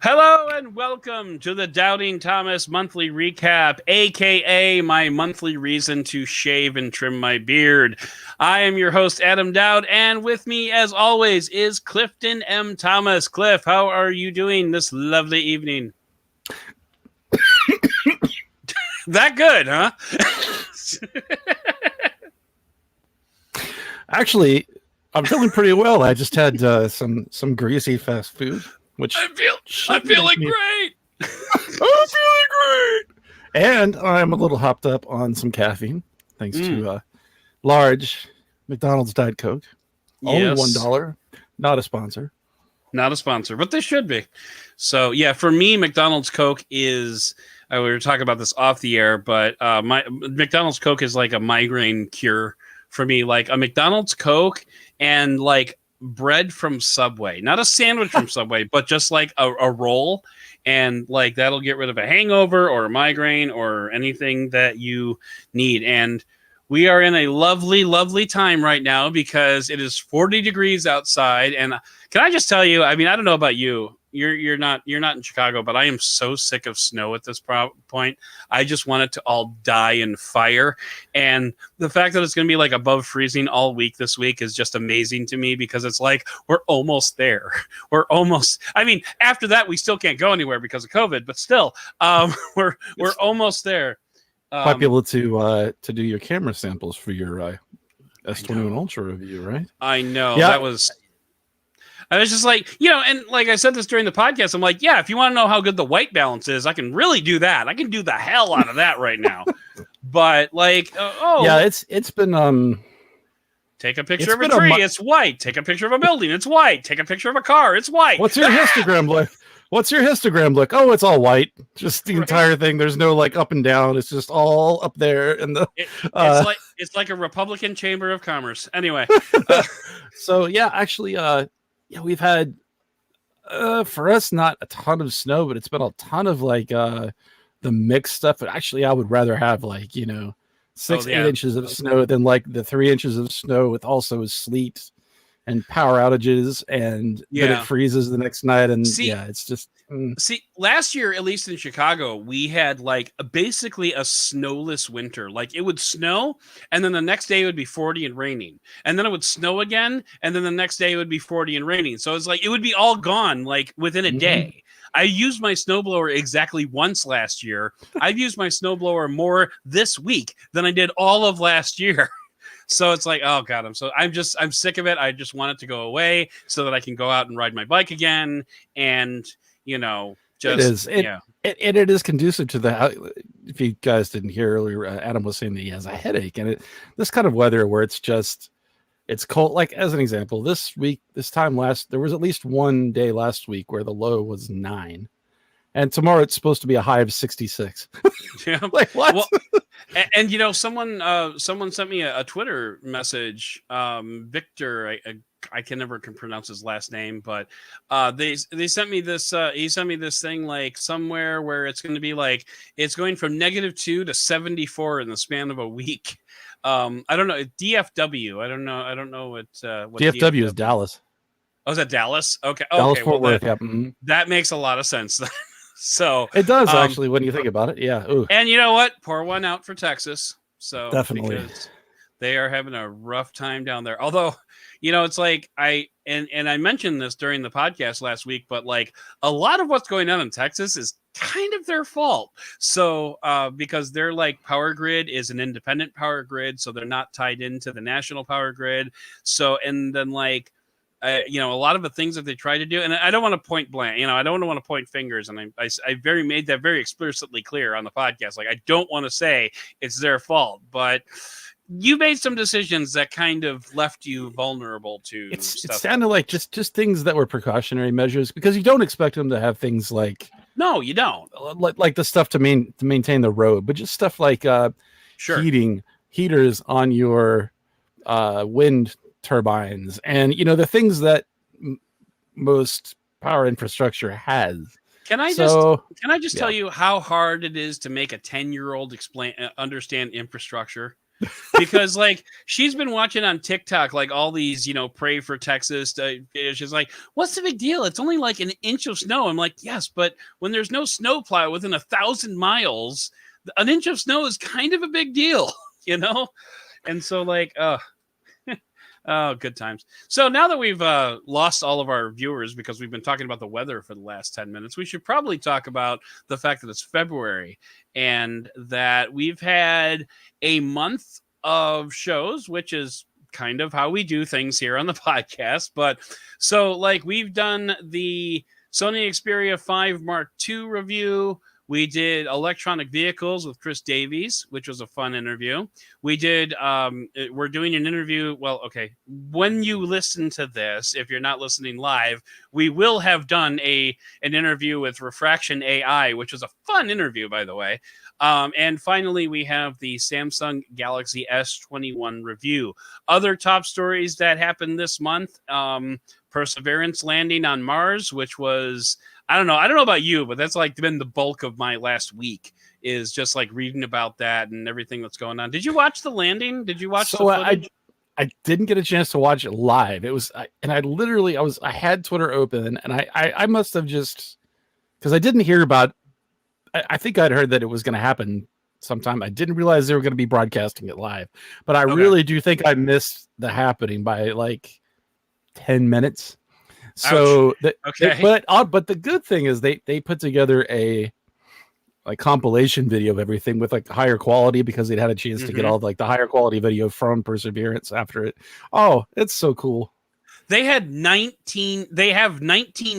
Hello and welcome to the Doubting Thomas monthly recap, aka my monthly reason to shave and trim my beard. I am your host, Adam Dowd, and with me, as always, is Clifton M. Thomas. Cliff, how are you doing this lovely evening? That good, huh? Actually, I'm feeling pretty well. I just had some greasy fast food, which I'm feeling great. I'm feeling great, and I'm a little hopped up on some caffeine thanks to large McDonald's Diet Coke. Only $1. Not a sponsor. Not a sponsor, but they should be. So yeah, for me, McDonald's Coke is. We were talking about this off the air, but my McDonald's Coke is like a migraine cure for me. Like a McDonald's Coke and like bread from Subway, not a sandwich from Subway, but just like a roll, and like that'll get rid of a hangover or a migraine or anything that you need. And we are in a lovely, lovely time right now because it is 40 degrees outside. And can I just tell you, I mean, I don't know about you. You're not in Chicago, but I am so sick of snow at this point. I just want it to all die in fire. And the fact that it's going to be like above freezing all week this week is just amazing to me because it's like we're almost there. We're almost. I mean, after that we still can't go anywhere because of COVID, but still, we're almost there. Might be able to do your camera samples for your S21 Ultra review, right? I know. Yeah. I was just like, and like I said this during the podcast, I'm like, yeah, if you want to know how good the white balance is, I can really do that. I can do the hell out of that right now. But like, yeah, it's been take a picture of a tree, it's white. Take a picture of a building, it's white. Take a picture of a car, it's white. What's your histogram look? What's your histogram look? Oh, it's all white. Just the entire thing. There's no like up and down. It's just all up there. And it's like a Republican Chamber of Commerce. Anyway. So yeah, actually, we've had for us not a ton of snow, but it's been a ton of like the mixed stuff. But actually, I would rather have like 8 inches of snow than like the 3 inches of snow with also sleet and power outages, and then it freezes the next night, and it's just See, last year, at least in Chicago, we had like basically a snowless winter. Like it would snow, and then the next day it would be 40 and raining, and then it would snow again, and then the next day it would be 40 and raining. So it's like it would be all gone like within a day. I used my snowblower exactly once last year. I've used my snowblower more this week than I did all of last year. So it's like, oh God, I'm sick of it. I just want it to go away so that I can go out and ride my bike again. And, just, it is conducive to the, if you guys didn't hear earlier, Adam was saying that he has a headache, and this kind of weather where it's cold. Like as an example, there was at least one day last week where the low was 9. And tomorrow it's supposed to be a high of 66. Yeah. Like what? Well, and someone sent me a Twitter message. Victor, I can never pronounce his last name, but they sent me this. He sent me this thing like somewhere where it's going to be like it's going from -2 to 74 in the span of a week. I don't know. DFW. I don't know what DFW is Dallas. Oh, is that Dallas? Okay. Dallas okay. Fort Worth. That makes a lot of sense. So it does actually when you think about it. Yeah. Ooh. And you know what? Pour one out for Texas. So definitely, because they are having a rough time down there. Although, it's like I mentioned this during the podcast last week, but like a lot of what's going on in Texas is kind of their fault. So because their like power grid is an independent power grid, so they're not tied into the national power grid. So and then like. A lot of the things that they try to do, and I don't want to point blank, I don't want to point fingers, and I made that very explicitly clear on the podcast. Like, I don't want to say it's their fault, but you made some decisions that kind of left you vulnerable to stuff. It sounded like just things that were precautionary measures, because you don't expect them to have things like, no, you don't, like the stuff to maintain the road, but just stuff like heaters on your wind turbines, and the things that most power infrastructure has. Can I just tell you how hard it is to make a 10-year-old understand infrastructure? because like she's been watching on TikTok like all these, pray for Texas. She's like, what's the big deal? It's only like an inch of snow. I'm like, yes, but when there's no snow plow within 1,000 miles, an inch of snow is kind of a big deal, And so like, oh, good times. So now that we've lost all of our viewers because we've been talking about the weather for the last 10 minutes, we should probably talk about the fact that it's February and that we've had a month of shows, which is kind of how we do things here on the podcast. But so like we've done the Sony Xperia 5 Mark II review. We did electronic vehicles with Chris Davies, which was a fun interview. We did, we're doing an interview. Well, okay. When you listen to this, if you're not listening live, we will have done an interview with Refraction AI, which was a fun interview, by the way. And finally, we have the Samsung Galaxy S21 review. Other top stories that happened this month, Perseverance landing on Mars, which was... I don't know about you, but that's like been the bulk of my last week is just like reading about that and everything that's going on. Did you watch the landing? Did you watch the footage? I didn't get a chance to watch it live. It was, I had Twitter open and I must have just, because I didn't hear about, I think I'd heard that it was going to happen sometime. I didn't realize they were going to be broadcasting it live, but I really do think I missed the happening by like 10 minutes. So but the good thing is they put together a like compilation video of everything with like higher quality because they'd had a chance to get all of, like the higher quality video from Perseverance after it. Oh, it's so cool. They have 19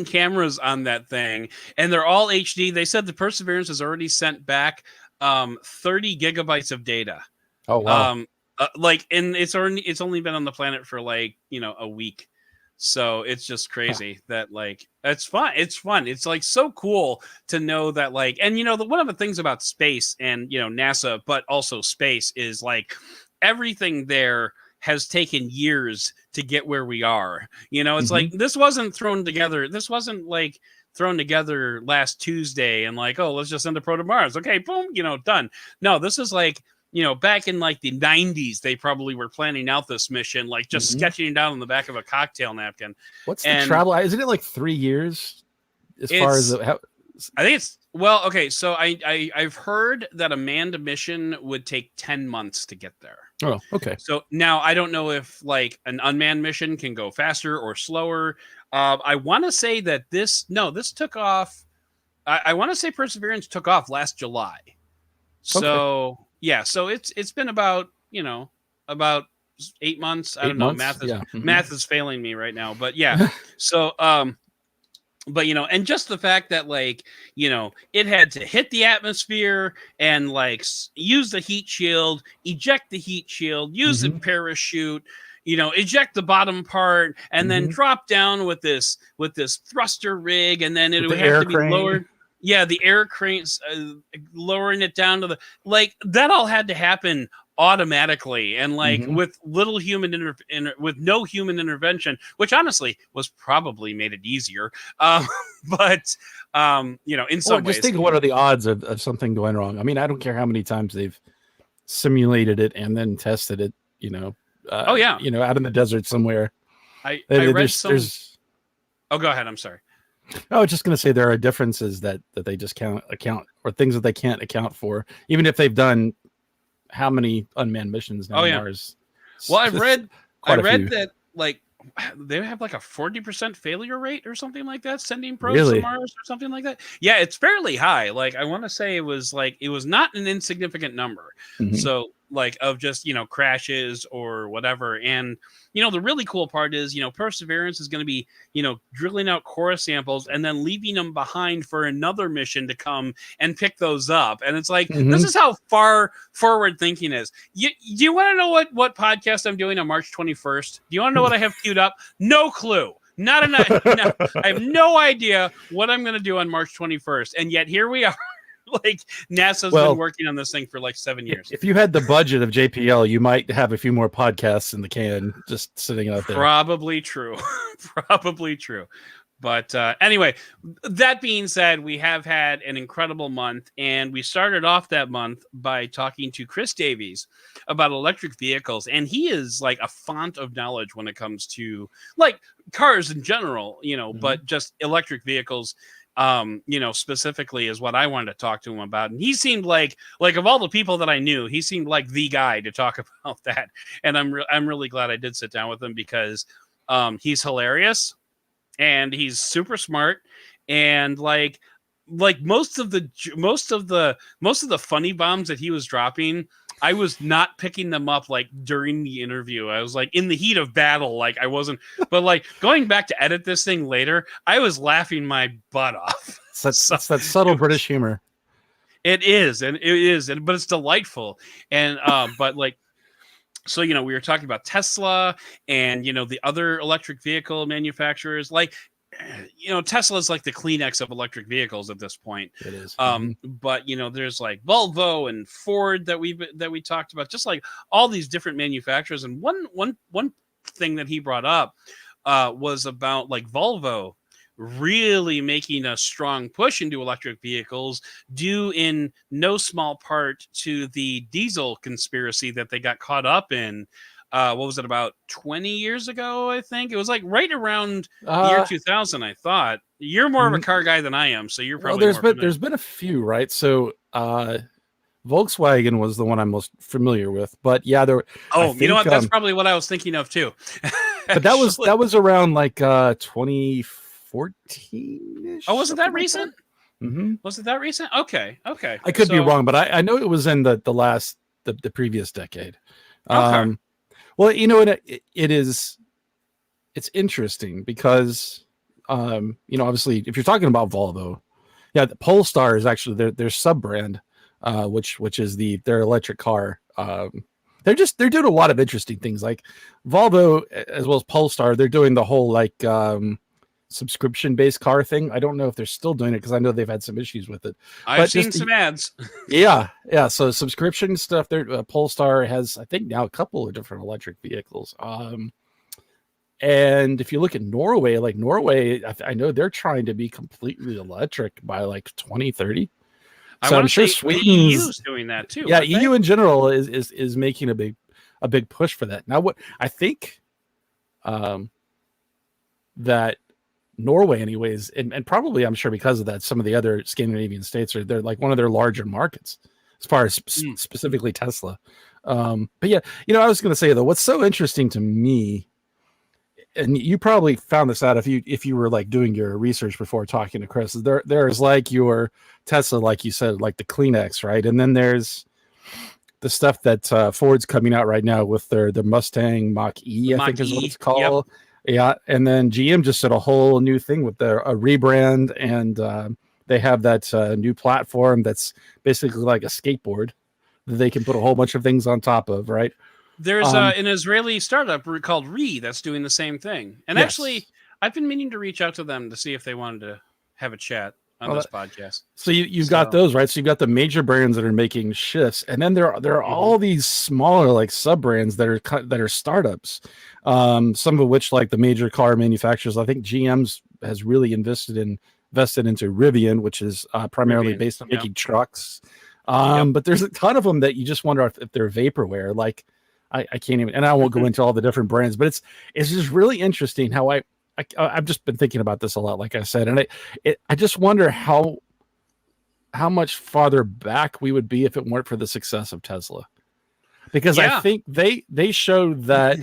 cameras on that thing and they're all HD. They said the Perseverance has already sent back 30 gigabytes of data. Oh wow. And it's only been on the planet for like, a week. So it's just crazy that like it's fun. It's fun. It's like so cool to know that like, and one of the things about space and NASA, but also space is like everything there has taken years to get where we are. It's like this wasn't thrown together. This wasn't like thrown together last Tuesday and like, oh, let's just send a probe to Mars. Okay, boom, done. No, this is like back in like the 90s, they probably were planning out this mission, like just sketching it down on the back of a cocktail napkin. What's the travel? Isn't it like 3 years? As far as I think it's okay. So I've heard that a manned mission would take 10 months to get there. Oh, okay. So now I don't know if like an unmanned mission can go faster or slower. I want to say that this took off. I want to say Perseverance took off last July. So. Okay. Yeah, so it's been about 8 months. I don't know. Math is failing me right now, but yeah. So but and just the fact that like it had to hit the atmosphere and like use the heat shield, eject the heat shield, use the parachute, eject the bottom part, and then drop down with this thruster rig, and then it would have to be lowered. Yeah, the air cranes lowering it down to the that all had to happen automatically and with little human with no human intervention, which honestly was probably made it easier. But in some ways, just think what are the odds of something going wrong? I mean, I don't care how many times they've simulated it and then tested it. Out in the desert somewhere. I read some. Oh, go ahead. I'm sorry. I was just going to say there are differences that they just can't account or things that they can't account for, even if they've done how many unmanned missions now on Mars. Well, I read that like they have like a 40% failure rate or something like that, sending probes to Mars or something like that. Yeah, it's fairly high. Like I want to say it was not an insignificant number. So like of just crashes or whatever. And the really cool part is Perseverance is going to be drilling out core samples and then leaving them behind for another mission to come and pick those up. And it's like this is how far forward thinking is. Do you want to know what podcast I'm doing on March 21st? Do you want to know what I have queued up? No clue. Not enough. No, I have no idea what I'm going to do on March 21st, and yet here we are. Like NASA's been working on this thing for like 7 years. If you had the budget of JPL, you might have a few more podcasts in the can just sitting out there. Probably true. Probably true. But anyway, that being said, we have had an incredible month, and we started off that month by talking to Chris Davies about electric vehicles, and he is like a font of knowledge when it comes to like cars in general, but just electric vehicles, specifically is what I wanted to talk to him about. And he seemed like of all the people that I knew, he seemed like the guy to talk about that. And I'm really glad I did sit down with him because he's hilarious. And he's super smart, and like most of the funny bombs that he was dropping, I was not picking them up like during the interview. I was like in the heat of battle, like I wasn't. But like going back to edit this thing later, I was laughing my butt off. It's that subtle British humor. It is, but it's delightful. And but like. So, we were talking about Tesla and, the other electric vehicle manufacturers. Like, Tesla is like the Kleenex of electric vehicles at this point. It is. But, there's like Volvo and Ford that we talked about, just like all these different manufacturers. And one thing that he brought up was about like Volvo really making a strong push into electric vehicles, due in no small part to the diesel conspiracy that they got caught up in. What was it, about 20 years ago? I think it was like right around the year 2000. I thought you're more of a car guy than I am, so you're probably there's been a few, right? So Volkswagen was the one I'm most familiar with, but yeah, there. You know what? That's probably what I was thinking of too. But that was around like 2014. Oh, wasn't that recent? Mm-hmm. Was it that recent? Okay. I could be wrong, but I know it was in the previous decade. Okay. Well, it's interesting because, obviously, if you're talking about Volvo, yeah, the Polestar is actually their sub brand, which is their electric car. They're doing a lot of interesting things, like Volvo as well as Polestar. They're doing the whole like subscription-based car thing. I don't know if they're still doing it because I know they've had some issues with it. I've seen some ads. Yeah. So subscription stuff. There, Polestar has, I think, now a couple of different electric vehicles. And if you look at Norway, I know they're trying to be completely electric by like 2030. So I'm sure Sweden's doing that too. Yeah, EU in general is making a big push for that. Now, what I think that Norway, anyways, and probably I'm sure because of that, some of the other Scandinavian states they're like one of their larger markets as far as specifically Tesla. But yeah, I was going to say though, what's so interesting to me, and you probably found this out if you were like doing your research before talking to Chris, there's like your Tesla, like you said, like the Kleenex, right? And then there's the stuff that Ford's coming out right now with their Mustang Mach-E, I think is what it's called. Yep. Yeah, and then GM just did a whole new thing with a rebrand, and they have that new platform that's basically like a skateboard that they can put a whole bunch of things on top of, right? There's an Israeli startup called Re that's doing the same thing. And actually, I've been meaning to reach out to them to see if they wanted to have a chat on this podcast. So you've got those, right? So you've got the major brands that are making shifts, and then there are all these smaller like sub brands that are startups. Some of which, like the major car manufacturers, I think GM's has really invested into Rivian, which is primarily based on making trucks. But there's a ton of them that you just wonder if they're vaporware. Like I can't even, and I won't go into all the different brands, but it's just really interesting how I've just been thinking about this a lot, like I said, and I just wonder how much farther back we would be if it weren't for the success of Tesla, because I think they showed that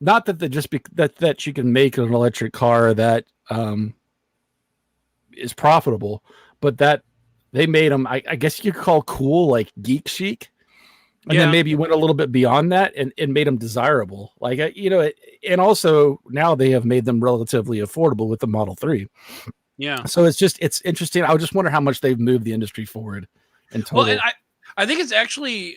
not that that you can make an electric car that is profitable, but that they made them, I guess you could call cool, like geek chic. And then maybe went a little bit beyond that and made them desirable. Like, and also now they have made them relatively affordable with the Model 3. Yeah. So it's interesting. I just wonder how much they've moved the industry forward in total. Well, and I think it's actually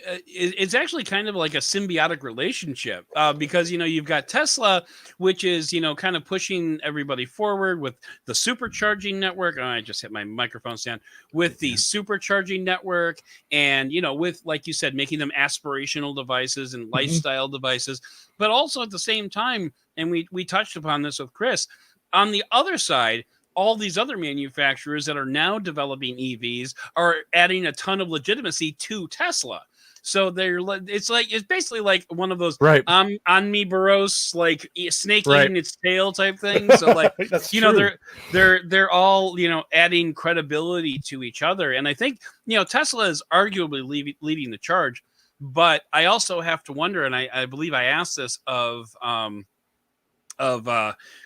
kind of like a symbiotic relationship because, you've got Tesla, which is, kind of pushing everybody forward with the supercharging network. Oh, I just hit my microphone stand with the supercharging network and, with, like you said, making them aspirational devices and lifestyle devices. But also at the same time, and we touched upon this with Chris, on the other side, all these other manufacturers that are now developing EVs are adding a ton of legitimacy to Tesla. So it's basically like one of those right, omnivorous, like snake right. eating its tail type thing. So like That's you true. know they're all adding credibility to each other, and I think Tesla is arguably leading the charge. But I also have to wonder, and I believe I asked this of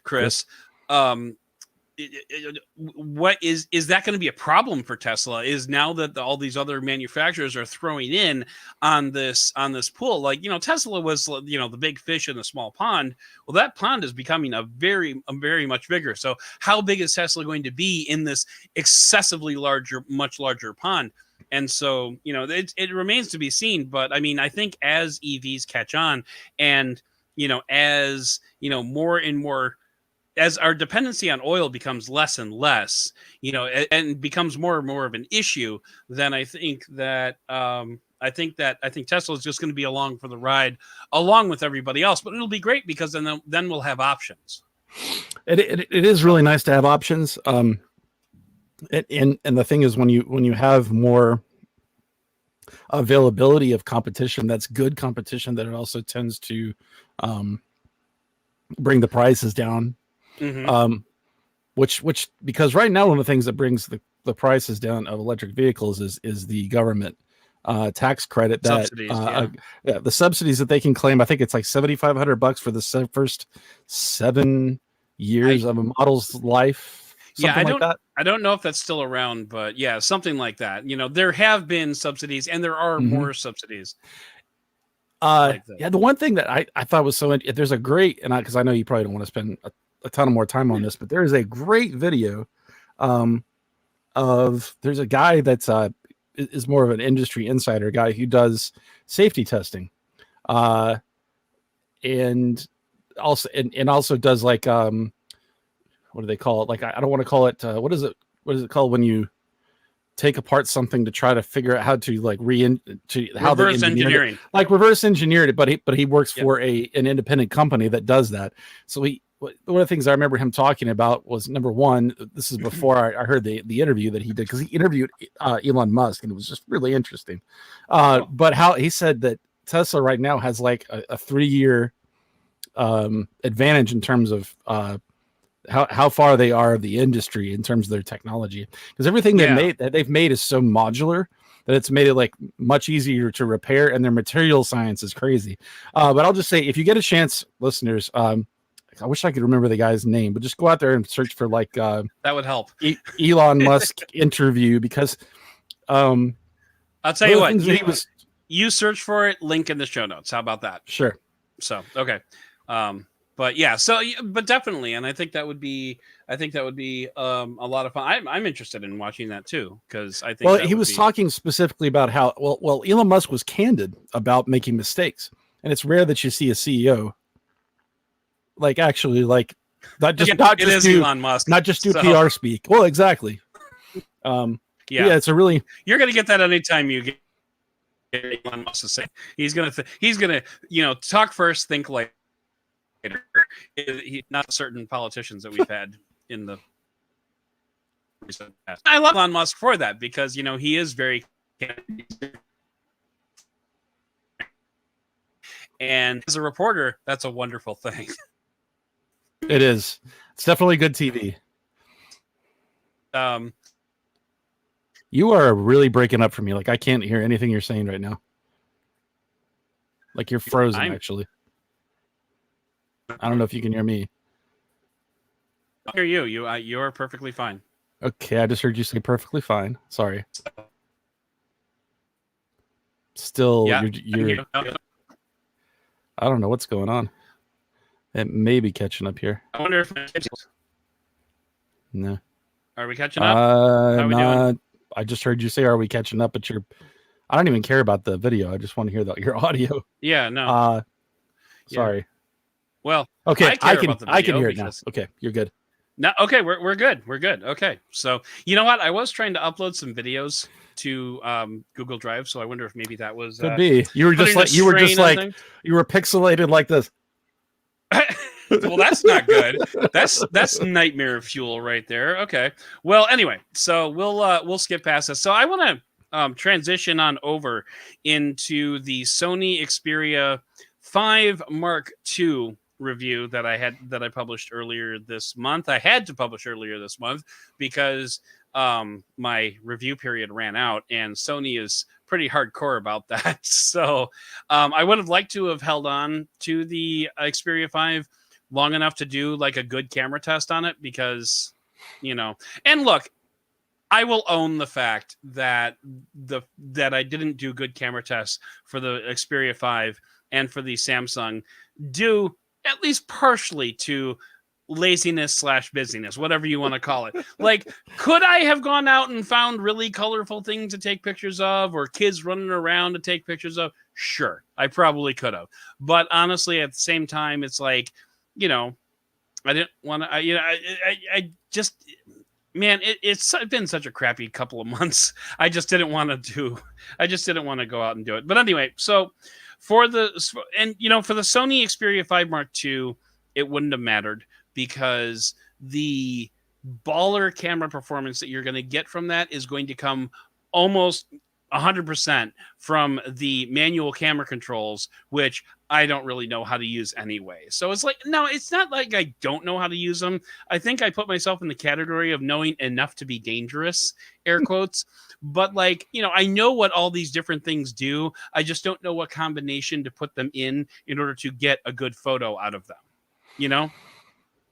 Chris. What is that going to be a problem for Tesla? Is now that all these other manufacturers are throwing in on this pool, like Tesla was the big fish in the small pond. Well, that pond is becoming a very much bigger. So how big is Tesla going to be in this excessively much larger pond? And so it remains to be seen. But I mean, I think as EVs catch on, and as more and more, as our dependency on oil becomes less and less, and becomes more and more of an issue, then I think that Tesla is just going to be along for the ride, along with everybody else. But it'll be great because then we'll have options. It is really nice to have options. And the thing is, when you have more availability of competition, that's good competition. That it also tends to bring the prices down. Mm-hmm. Which because right now one of the things that brings the prices down of electric vehicles is the government tax credit, that subsidies, the subsidies that they can claim. I think it's like $7,500 for the first 7 years of a model's life. I don't know if that's still around, but yeah, something like that. There have been subsidies, and there are more subsidies. The one thing that I thought was there's a great, and because I know you probably don't want to spend a ton of more time on this, but there is a great video there's a guy that's is more of an industry insider guy who does safety testing, and also does like what do they call it? Like I don't want to call it what is it called when you take apart something to try to figure out how to like reverse engineering, like reverse engineered it, but he works for an independent company that does that. So one of the things I remember him talking about was, number one, this is before I heard the interview that he did, because he interviewed Elon Musk, and it was just really interesting. But how he said that Tesla right now has like a 3-year advantage in terms of how far they are of the industry in terms of their technology, because everything they've made is so modular that it's made it like much easier to repair, and their material science is crazy. But I'll just say, if you get a chance, listeners, I wish I could remember the guy's name, but just go out there and search for like that would help. Elon Musk interview, because I'll tell you what, you search for it, link in the show notes. How about that? Sure. So okay. But yeah, but definitely, and I think that would be a lot of fun. I'm interested in watching that too, because I think. Well, he was talking specifically about how Elon Musk was candid about making mistakes, and it's rare that you see a CEO like actually like not just do Elon Musk, not just do PR speak. Well, exactly. It's a really, you're gonna get that anytime you get Elon Musk to say he's gonna talk first, think later. Not certain politicians that we've had in the recent past. I love Elon Musk for that, because he is very, and as a reporter, that's a wonderful thing. It is. It's definitely good TV. You are really breaking up for me. Like I can't hear anything you're saying right now. Like you're frozen, actually. I don't know if you can hear me. I hear you. You are perfectly fine. Okay, I just heard you say perfectly fine. Sorry. Still, you're I don't know what's going on. It may be catching up here. I wonder if no. Are we catching up? How are we doing? I just heard you say, "Are we catching up?" But I don't even care about the video. I just want to hear your audio. Yeah, no. Sorry. Well, okay, I can hear it now. Okay, you're good. No, okay, we're good. We're good. Okay, so you know what? I was trying to upload some videos to Google Drive, so I wonder if maybe that was could be. You were just like you were pixelated like this. Well, that's not good. That's nightmare fuel right there. Okay. Well, anyway, so we'll skip past this. So I want to transition on over into the Sony Xperia 5 Mark II review that I published earlier this month. I had to publish earlier this month because my review period ran out, and Sony is pretty hardcore about that. So I would have liked to have held on to the Xperia 5 long enough to do like a good camera test on it, because, and look, I will own the fact that I didn't do good camera tests for the Xperia 5 and for the Samsung, due at least partially to laziness / busyness, whatever you want to call it. Like, could I have gone out and found really colorful things to take pictures of, or kids running around to take pictures of? Sure, I probably could have. But honestly, at the same time, it's like, I didn't want to, I just, man, it's been such a crappy couple of months. I just didn't want to go out and do it. But anyway, so for the Sony Xperia 5 Mark II, it wouldn't have mattered, because the baller camera performance that you're going to get from that is going to come almost 100% from the manual camera controls, which I don't really know how to use anyway. So it's like, no, it's not like I don't know how to use them. I think I put myself in the category of knowing enough to be dangerous, air quotes. But like, I know what all these different things do. I just don't know what combination to put them in order to get a good photo out of them,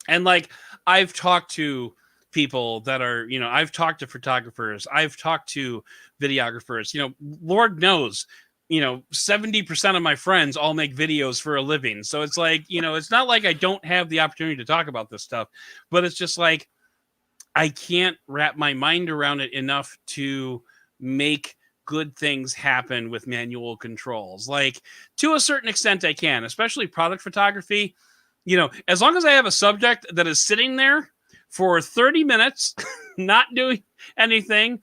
And like, I've talked to people that are, I've talked to photographers, I've talked to videographers, Lord knows, 70% of my friends all make videos for a living. So it's like, it's not like I don't have the opportunity to talk about this stuff, but it's just like, I can't wrap my mind around it enough to make good things happen with manual controls. Like, to a certain extent I can, especially product photography. As long as I have a subject that is sitting there for 30 minutes, not doing anything,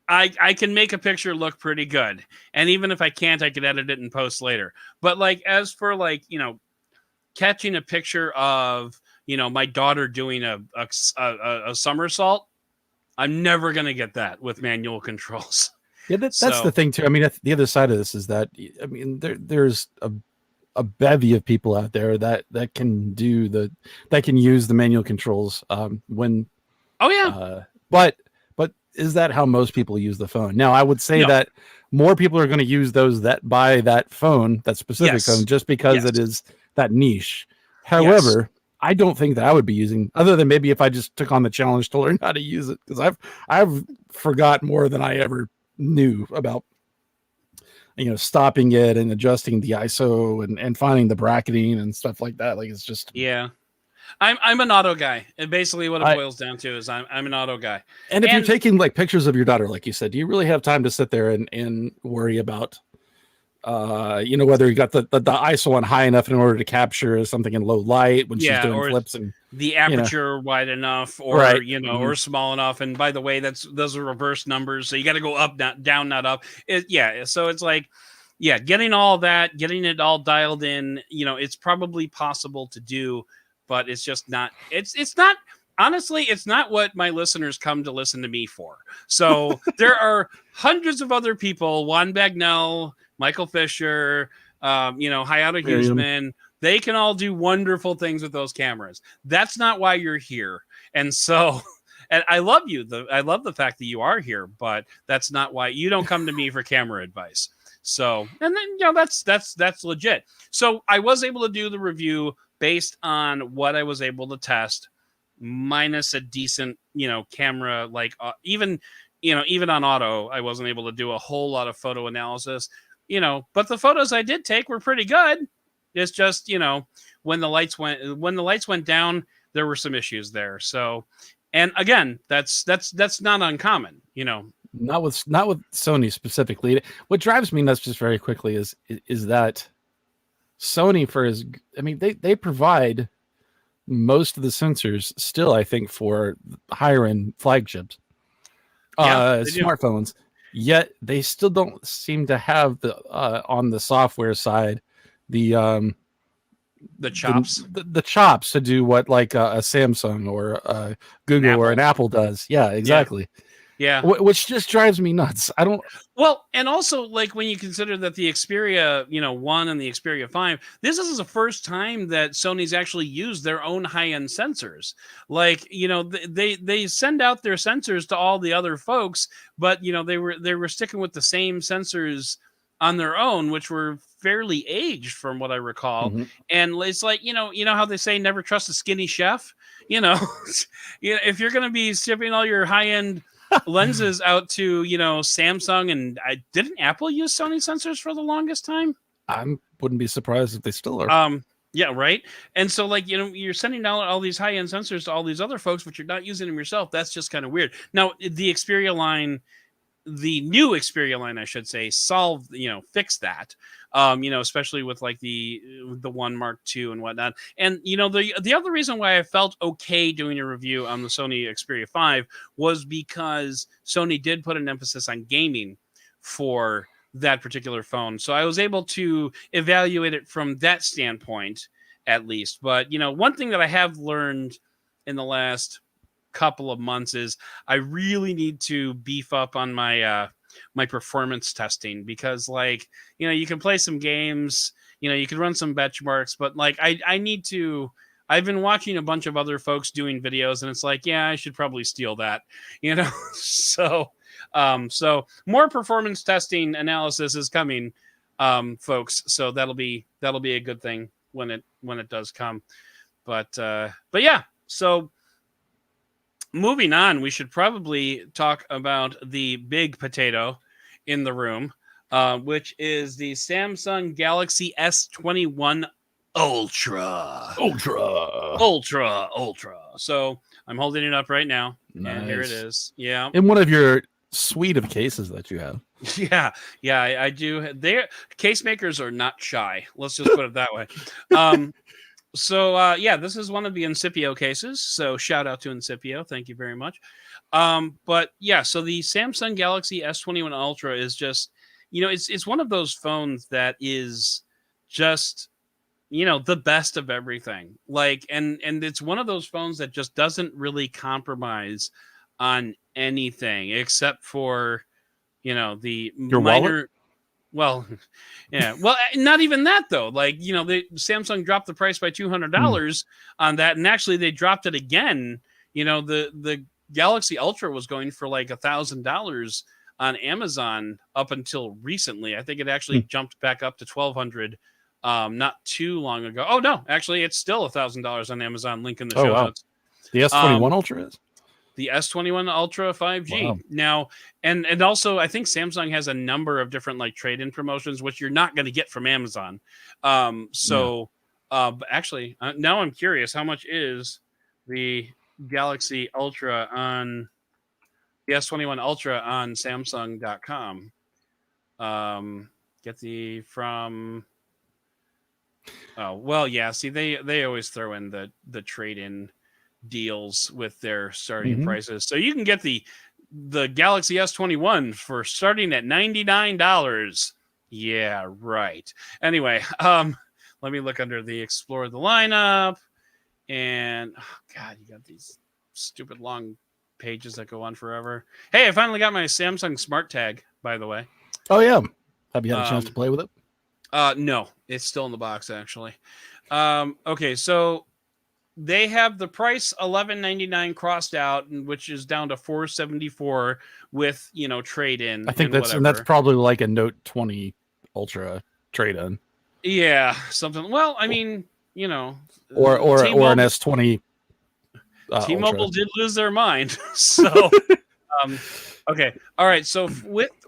I can make a picture look pretty good. And even if I can't, I could edit it and post later. But like, as for like, catching a picture of, my daughter doing a somersault, I'm never going to get that with manual controls. Yeah, that's the thing too. I mean, the other side of this is that, I mean, there's a bevy of people out there that can use the manual controls when. Oh yeah. But is that how most people use the phone? Now, I would say that more people are going to use those that buy that phone, that specific phone, just because it is that niche. However, I don't think that I would be using, other than maybe if I just took on the challenge to learn how to use it, because I've forgot more than I ever knew about, stopping it and adjusting the ISO and finding the bracketing and stuff like that. Like, it's just, I'm an auto guy. And basically what it boils down to is I'm an auto guy. And if you're taking like pictures of your daughter, like you said, do you really have time to sit there and worry about, whether you got the ISO on high enough in order to capture something in low light when she's doing flips, and the aperture wide enough, or or small enough. And by the way, those are reverse numbers, so you got to go up, not down, not up. So it's like, getting all that, getting it all dialed in. It's probably possible to do, but it's just not. It's not. Honestly, it's not what my listeners come to listen to me for. So there are hundreds of other people, Juan Bagnell, Michael Fisher, Hayato Huseman. They can all do wonderful things with those cameras. That's not why you're here. And so, and I love you. I love the fact that you are here, but that's not why. You don't come to me for camera advice. So, and then, that's legit. So I was able to do the review based on what I was able to test, minus a decent, camera, like even on auto, I wasn't able to do a whole lot of photo analysis, but the photos I did take were pretty good. It's just, when the lights went down, there were some issues there. So, and again, that's not uncommon, not with Sony specifically. What drives me nuts, just very quickly, is that Sony, they provide most of the sensors still, I think, for higher end flagships, smartphones. Yet they still don't seem to have the on the software side the the chops, the chops to do what like a Samsung or a Google or an Apple does. Yeah, exactly. Yeah. Which just drives me nuts. I don't. Well, and also like when you consider that the Xperia, 1 and the Xperia 5, this is the first time that Sony's actually used their own high-end sensors. Like, they send out their sensors to all the other folks, but they were sticking with the same sensors on their own, which were fairly aged from what I recall. Mm-hmm. And it's like, how they say never trust a skinny chef. If you're going to be shipping all your high-end lenses out to Samsung, and didn't Apple use Sony sensors for the longest time? I wouldn't be surprised if they still are. Yeah, right. And so like you're sending out all these high-end sensors to all these other folks, but you're not using them yourself. That's just kind of weird. Now the Xperia line, the new Xperia line, I should say, fixed that. Especially with like the One Mark II and whatnot. And the other reason why I felt okay doing a review on the Sony Xperia 5 was because Sony did put an emphasis on gaming for that particular phone. So I was able to evaluate it from that standpoint, at least. But one thing that I have learned in the last couple of months is I really need to beef up on my my performance testing, because like you can play some games, you can run some benchmarks, but like I need to. I've been watching a bunch of other folks doing videos, and it's like, yeah, I should probably steal that, so more performance testing analysis is coming, folks, so that'll be a good thing when it does come. But yeah, so moving on, we should probably talk about the big potato in the room, which is the Samsung Galaxy S21 Ultra. So I'm holding it up right now. Nice. And here it is. Yeah. In one of your suite of cases that you have. Yeah, I do. Case makers are not shy. Let's just put it that way. So this is one of the Incipio cases. So shout out to Incipio. Thank you very much. But yeah, so the Samsung Galaxy S21 Ultra is just, it's one of those phones that is just, the best of everything. Like, and it's one of those phones that just doesn't really compromise on anything except for, the Your minor. wallet? Well, yeah. Well, not even that though. Like, the Samsung dropped the price by $200 on that, and actually they dropped it again. The Galaxy Ultra was going for like $1,000 on Amazon up until recently. I think it actually jumped back up to $1,200 not too long ago. Oh no, actually it's still $1,000 on Amazon. Link in the show notes. The S21 Ultra is? The S21 Ultra 5G. Wow. Now, and also I think Samsung has a number of different like trade-in promotions, which you're not going to get from Amazon. Actually, now I'm curious, how much is the Galaxy Ultra on the S21 Ultra on Samsung.com? Get the from. Oh well, yeah. See, they always throw in the trade-in deals with their starting prices, so you can get the Galaxy S21 for starting at $99. Yeah, right. Anyway, let me look under the explore the lineup, and God, you got these stupid long pages that go on forever. Hey, I finally got my Samsung Smart Tag, by the way. Oh yeah, have you had a chance to play with it? No, it's still in the box actually. Okay, so they have the price $11.99 crossed out, which is down to $474 with trade in. I think that's probably like a Note 20 Ultra trade in. Yeah, something. Well, I mean, or an S20. T-Mobile did lose their mind, so. Okay, all right. So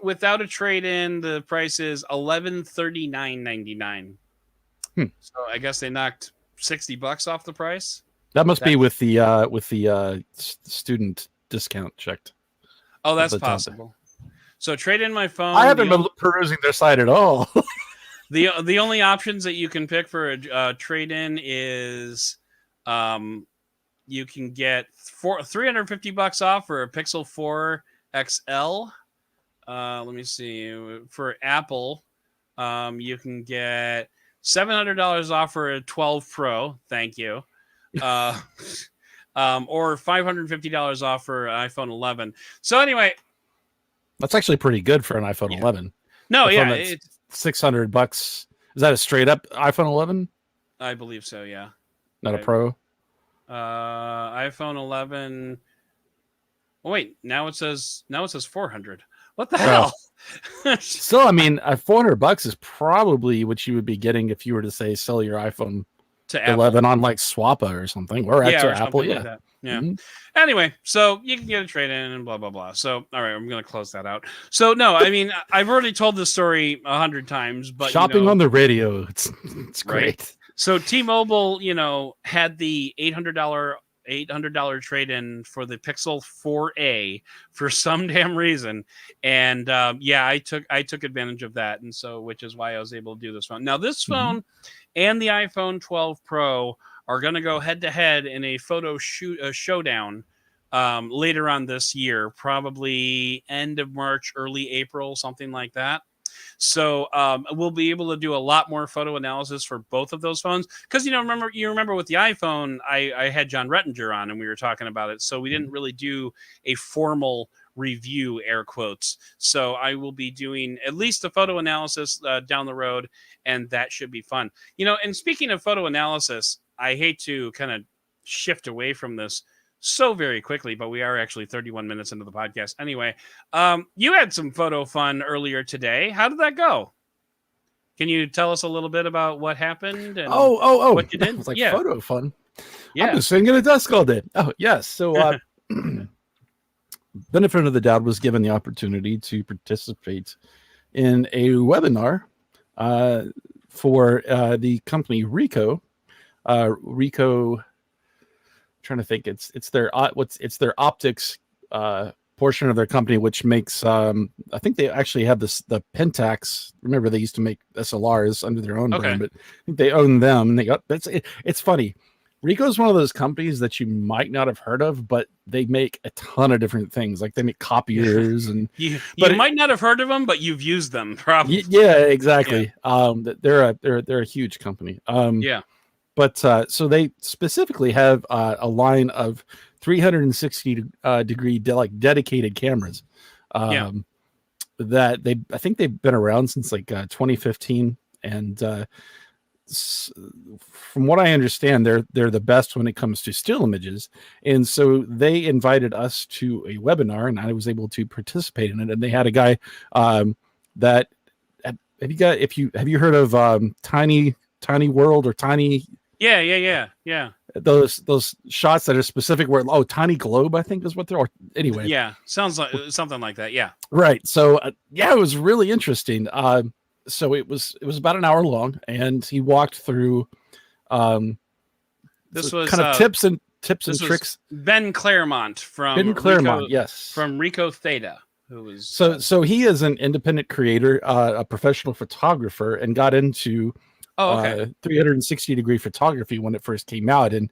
without a trade in, the price is $1139.99. So I guess they knocked $60 off the price. That must be with the student discount checked. Oh, that's possible. So trade in my phone. I haven't been perusing their site at all. The only options that you can pick for a trade in is, you can get $350 off for a Pixel 4 XL. Let me see. For Apple, you can get $700 off for a 12 Pro. Thank you. Or $550 off for iPhone 11. So anyway, that's actually pretty good for an iPhone 11. No, yeah, it's $600. Is that a straight up iPhone 11? I believe so. Yeah, not a Pro. iPhone 11. Oh wait, now it says 400. What the hell? Still, I mean, $400 is probably what you would be getting if you were to say sell your iPhone to 11 on like Swappa or something, or Apple. Like that. Yeah. Mm-hmm. Anyway, so you can get a trade in and blah blah blah. So all right, I'm gonna close that out. So no, I mean, I've already told this story 100 times, but shopping on the radio, it's great. Right? So T-Mobile, had the $800 trade-in for the Pixel 4a for some damn reason, and I took advantage of that, and so which is why I was able to do this phone. Now this phone and the iPhone 12 Pro are going to go head-to-head in a photo showdown later on this year, probably end of March, early April, something like that. So we'll be able to do a lot more photo analysis for both of those phones. Because, you remember with the iPhone, I had John Rettinger on and we were talking about it. So we didn't really do a formal review, air quotes. So I will be doing at least a photo analysis down the road, and that should be fun. And speaking of photo analysis, I hate to kind of shift away from this so very quickly, but we are actually 31 minutes into the podcast. Anyway, you had some photo fun earlier today. How did that go? Can you tell us a little bit about what happened? And what you did? It was like photo fun. Yeah. I've been sitting at a desk all day. Oh, yes. So benefit of the doubt was given the opportunity to participate in a webinar for the company Ricoh. Trying to think, it's their optics portion of their company, which makes I think they actually have the Pentax. Remember, they used to make SLRs under their own brand, but I think they own them. And it's funny. Ricoh is one of those companies that you might not have heard of, but they make a ton of different things. Like they make copiers, and you might not have heard of them, but you've used them probably. Yeah, exactly. Yeah. They're a huge company. But so they specifically have a line of 360 degree dedicated cameras. That I think they've been around since like 2015, and from what I understand, they're the best when it comes to still images. And so they invited us to a webinar, and I was able to participate in it. And they had a guy that have you heard of Tiny World or Tiny? Yeah. Those shots that are specific where Tiny Globe, I think is what they're. Anyway, yeah, sounds like something like that. Yeah, right. So it was really interesting. So it was about an hour long, and he walked through. This was kind of tips and tricks. Ben Claremont from Ricoh, yes, from Ricoh Theta, who was so he is an independent creator, a professional photographer, and got into 360 degree photography when it first came out, and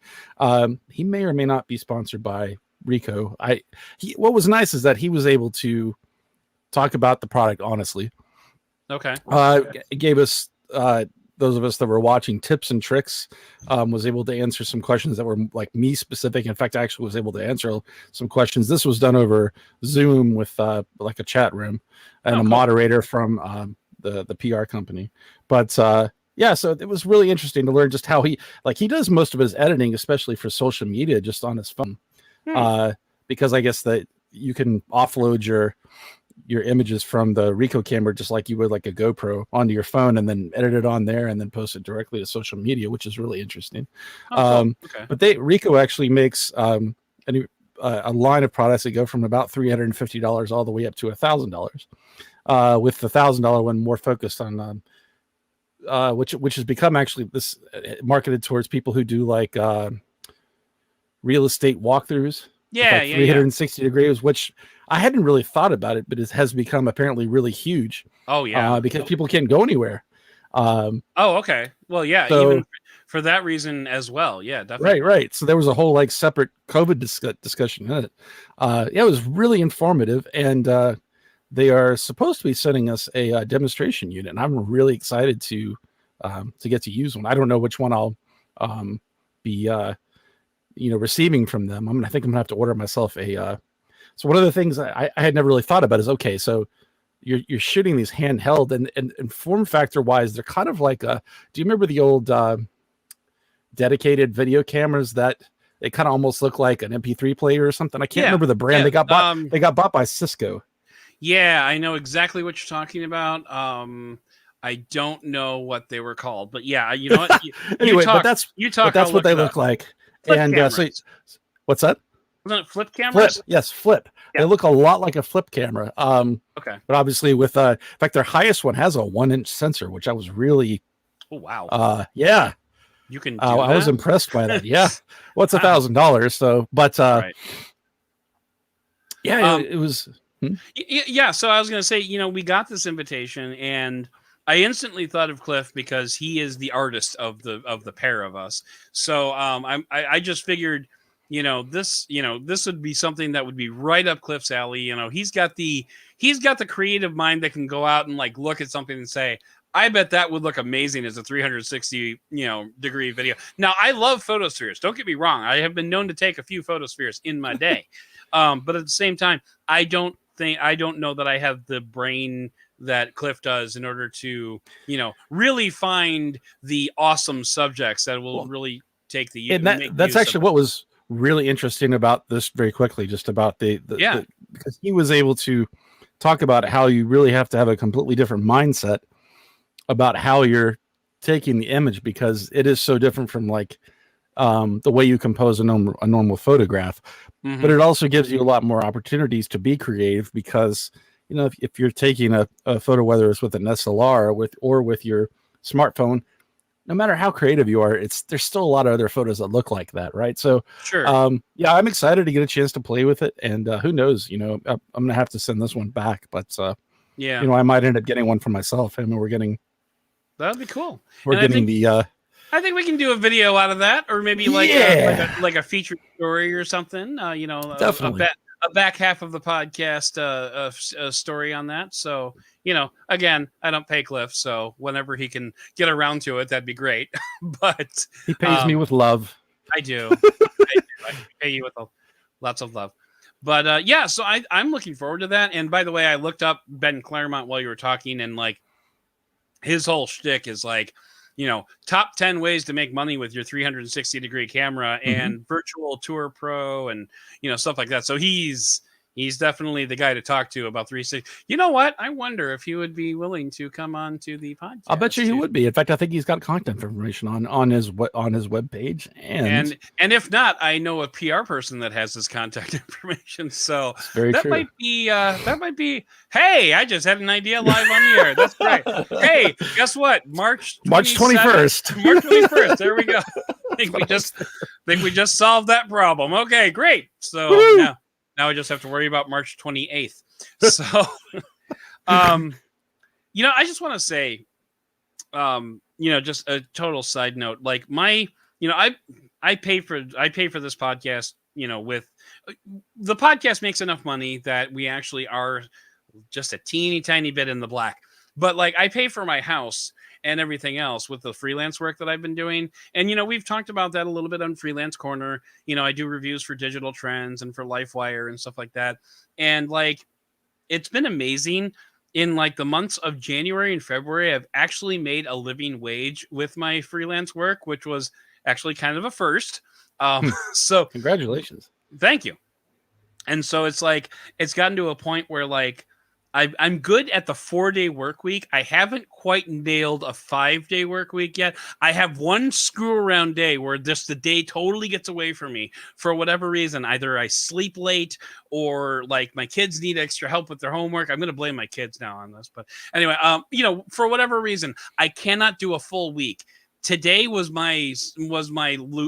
he may or may not be sponsored by Ricoh. What was nice is that he was able to talk about the product honestly. It gave us those of us that were watching tips and tricks, was able to answer some questions that were like me specific. In fact, I actually was able to answer some questions. This was done over Zoom with like a chat room and a moderator from the PR company. But so it was really interesting to learn just how he does most of his editing, especially for social media, just on his phone. Because I guess that you can offload your images from the Ricoh camera just like you would like a GoPro onto your phone, and then edit it on there and then post it directly to social media, which is really interesting. But Ricoh actually makes a line of products that go from about $350 all the way up to $1,000, with the $1,000 one more focused on which has become actually this marketed towards people who do like real estate walkthroughs. 360 degrees, which I hadn't really thought about it, but it has become apparently really huge. Because people can't go anywhere. Well, yeah, so, even for that reason as well. Yeah, definitely. Right. So there was a whole like separate COVID discussion in it. It was really informative, and they are supposed to be sending us a demonstration unit, and I'm really excited to to get to use one. I don't know which one I'll be receiving from them. I think I'm gonna have to order myself a. So one of the things I had never really thought about is, okay, so you're shooting these handheld, and form factor wise, they're kind of like do you remember the old dedicated video cameras that they kind of almost look like an MP3 player or something? I can't remember the brand. They got bought by Cisco. Yeah, I know exactly what you're talking about. I don't know what they were called, but yeah, you know what? Anyway, but that's what they look like. Flip and what's that? Wasn't it flip cameras? Flip, yes, flip. Yeah. They look a lot like a flip camera. Okay. But obviously in fact, their highest one has a 1-inch sensor, which I was really, oh wow. Yeah. You can. I was impressed by that. Yeah. Well, it's $1,000. So, but right. Yeah, it was. Yeah. So I was going to say, we got this invitation, and I instantly thought of Cliff because he is the artist of the pair of us. So I just figured, this would be something that would be right up Cliff's alley. He's got the creative mind that can go out and like look at something and say, I bet that would look amazing as a 360, degree video. Now, I love photospheres. Don't get me wrong. I have been known to take a few photospheres in my day. But at the same time, I don't know that I have the brain that Cliff does in order to, really find the awesome subjects that will really take the. And that's actually what was really interesting about this. Very quickly, just about because he was able to talk about how you really have to have a completely different mindset about how you're taking the image, because it is so different from like the way you compose a normal photograph. Mm-hmm. But it also gives you a lot more opportunities to be creative, because if you're taking a photo, whether it's with an SLR or with your smartphone, no matter how creative you are, there's still a lot of other photos that look like that, right? So sure. Yeah, I'm excited to get a chance to play with it, and who knows, I'm gonna have to send this one back, but yeah, I might end up getting one for myself. I mean, that'd be cool. I think we can do a video out of that, or maybe like a featured story or something. Definitely a back half of the podcast, a story on that. So again, I don't pay Cliff, so whenever he can get around to it, that'd be great. But he pays me with love. I do. I pay you with lots of love. But so I'm looking forward to that. And by the way, I looked up Ben Claremont while you were talking, and like his whole shtick is like, top 10 ways to make money with your 360 degree camera and virtual tour pro and, stuff like that. So he's definitely the guy to talk to about 360. You know what? I wonder if he would be willing to come on to the podcast. I'll bet you he would be. In fact, I think he's got content information on his webpage. And if not, I know a PR person that has his contact information. So that true. might be. Hey, I just had an idea live on the air. That's great. Hey, guess what? March 21st. March 21st. There we go. I think we just solved that problem. Okay, great. So now I just have to worry about March 28th. So, I just want to say, just a total side note. Like I pay for this podcast. With the podcast makes enough money that we actually are just a teeny tiny bit in the black. But like I pay for my house and everything else with the freelance work that I've been doing. And, we've talked about that a little bit on Freelance Corner. I do reviews for Digital Trends and for LifeWire and stuff like that. And like, it's been amazing. In like the months of January and February, I've actually made a living wage with my freelance work, which was actually kind of a first. So congratulations. Thank you. And so it's like, it's gotten to a point where like, I'm good at the 4-day work week. I haven't quite nailed a 5-day work week yet. I have one screw around day where the day totally gets away from me for whatever reason. Either I sleep late or like my kids need extra help with their homework. I'm going to blame my kids now on this. But anyway, for whatever reason, I cannot do a full week. Today was my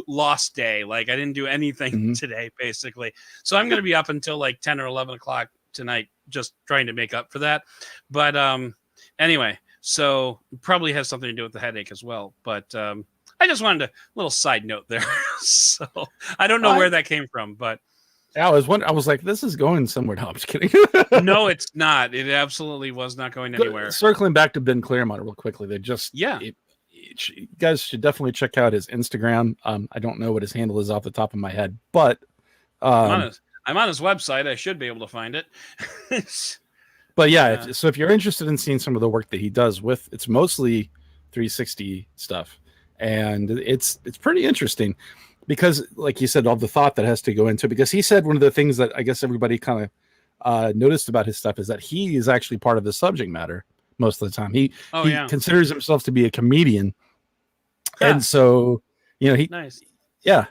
lost day. Like I didn't do anything today, basically. So I'm going to be up until like 10 or 11 o'clock tonight, just trying to make up for that. But anyway, so probably has something to do with the headache as well. But I just wanted a little side note there. So I don't know where that came from, but I was like, this is going somewhere. No, I'm just kidding. No, it's not. It absolutely was not going anywhere. Circling back to Ben Claremont real quickly, they just you guys should definitely check out his Instagram. I don't know what his handle is off the top of my head, but I'm on his website. I should be able to find it. But yeah, so if you're interested in seeing some of the work that he does it's mostly 360 stuff, and it's pretty interesting because, like you said, all the thought that has to go into it. Because he said one of the things that I guess everybody kind of noticed about his stuff is that he is actually part of the subject matter most of the time. He considers himself to be a comedian, and so he yeah.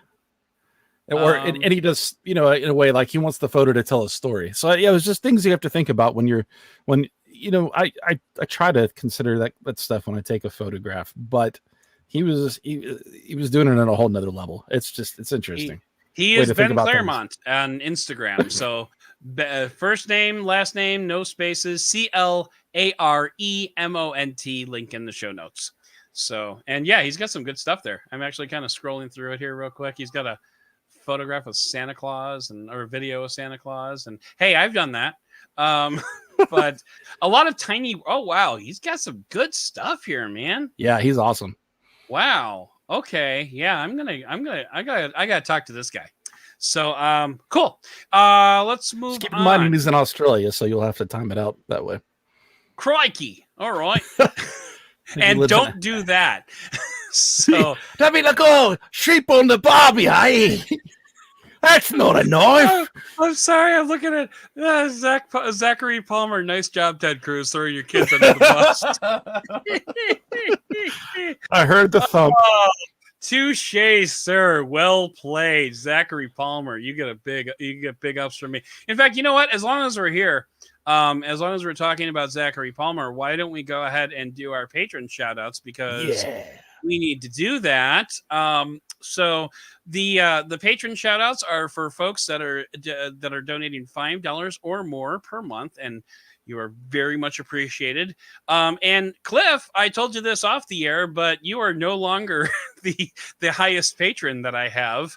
And he does, in a way, like he wants the photo to tell a story. So yeah, it was just things you have to think about when I try to consider that stuff when I take a photograph, but he was doing it on a whole nother level. It's interesting. He is Ben Claremont on Instagram. So first name, last name, no spaces, CLAREMONT, link in the show notes. So, and yeah, he's got some good stuff there. I'm actually kind of scrolling through it here real quick. He's got a photograph of Santa Claus or a video of Santa Claus, and hey, I've done that. But a lot of tiny. Oh wow, he's got some good stuff here, man. Yeah, he's awesome. Wow. Okay. Yeah, I gotta talk to this guy. So cool. Let's move. Just keep in mind he's in Australia, so you'll have to time it out that way. Crikey! All right. And don't do that. So that mean like sheep on the barbie, hey? That's not a knife. I'm sorry. I'm looking at Zachary Palmer. Nice job, Ted Cruz, throwing your kids under the bus. I heard the thump. Oh, touche, sir. Well played, Zachary Palmer. You get big ups from me. In fact, you know what? As long as we're here, as long as we're talking about Zachary Palmer, why don't we go ahead and do our patron shout outs, because we need to do that. So the patron shout outs are for folks that are donating $5 or more per month, and you are very much appreciated. And Cliff, I told you this off the air, but you are no longer the highest patron that I have,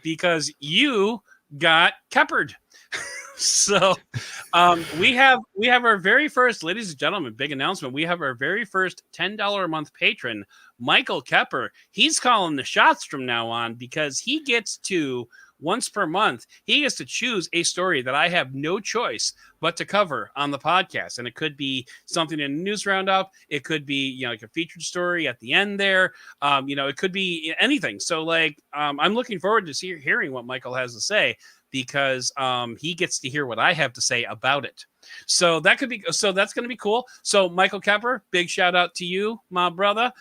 because you got Keppered. So we have our very first, ladies and gentlemen, big announcement. We have our very first $10 a month patron, Michael Kepper. He's calling the shots from now on, because he gets to, once per month, he gets to choose a story that I have no choice but to cover on the podcast. And it could be something in a news roundup. It could be, like a featured story at the end there. It could be anything. So I'm looking forward to hearing what Michael has to say, because he gets to hear what I have to say about it. So that's going to be cool. So Michael Kepper, big shout out to you, my brother.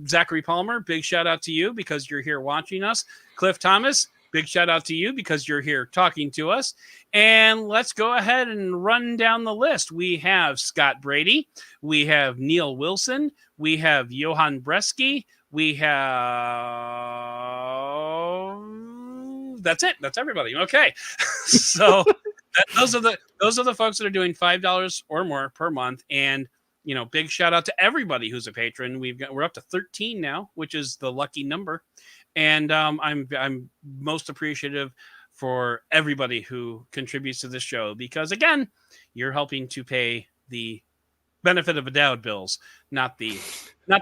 Zachary Palmer, big shout out to you because you're here watching us. Cliff Thomas, big shout out to you because you're here talking to us. And let's go ahead and run down the list. We have Scott Brady. We have Neil Wilson. We have Johan Bresky. We have... That's it. That's everybody. Okay. So those are the folks that are doing $5 or more per month. And, big shout out to everybody who's a patron. We're up to 13 now, which is the lucky number. And I'm most appreciative for everybody who contributes to this show, because again, you're helping to pay the benefit of a doubt bills, not the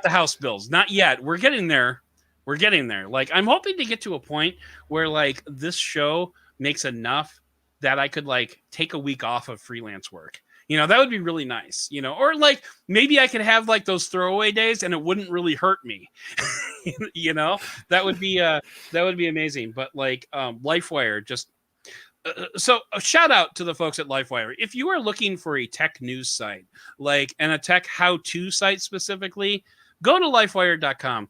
house bills. Not yet. We're getting there. I'm hoping to get to a point where this show makes enough that I could take a week off of freelance work. That would be really nice, or maybe I could have those throwaway days and it wouldn't really hurt me. That would be amazing. But LifeWire just, so a shout out to the folks at LifeWire. If you are looking for a tech news site, and a tech how-to site specifically, go to lifewire.com.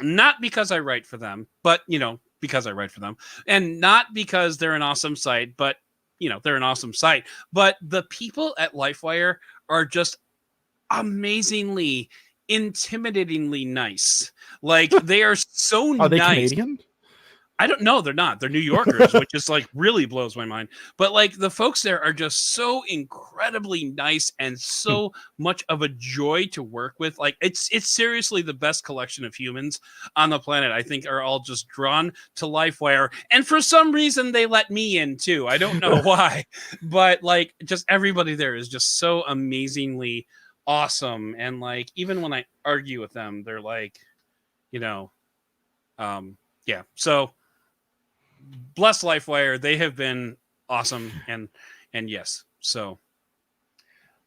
Not because I write for them, but, because I write for them, and not because they're an awesome site, but, they're an awesome site. But the people at LifeWire are just amazingly, intimidatingly nice. They are so Are nice. They Canadian? I don't know. They're not. They're New Yorkers, which is really blows my mind. But the folks there are just so incredibly nice and so much of a joy to work with. It's seriously the best collection of humans on the planet. I think are all just drawn to LifeWire, and for some reason they let me in too. I don't know why, but just everybody there is just so amazingly awesome. And like, even when I argue with them, they're like, you know, yeah. So bless LifeWire. They have been awesome. And yes. So,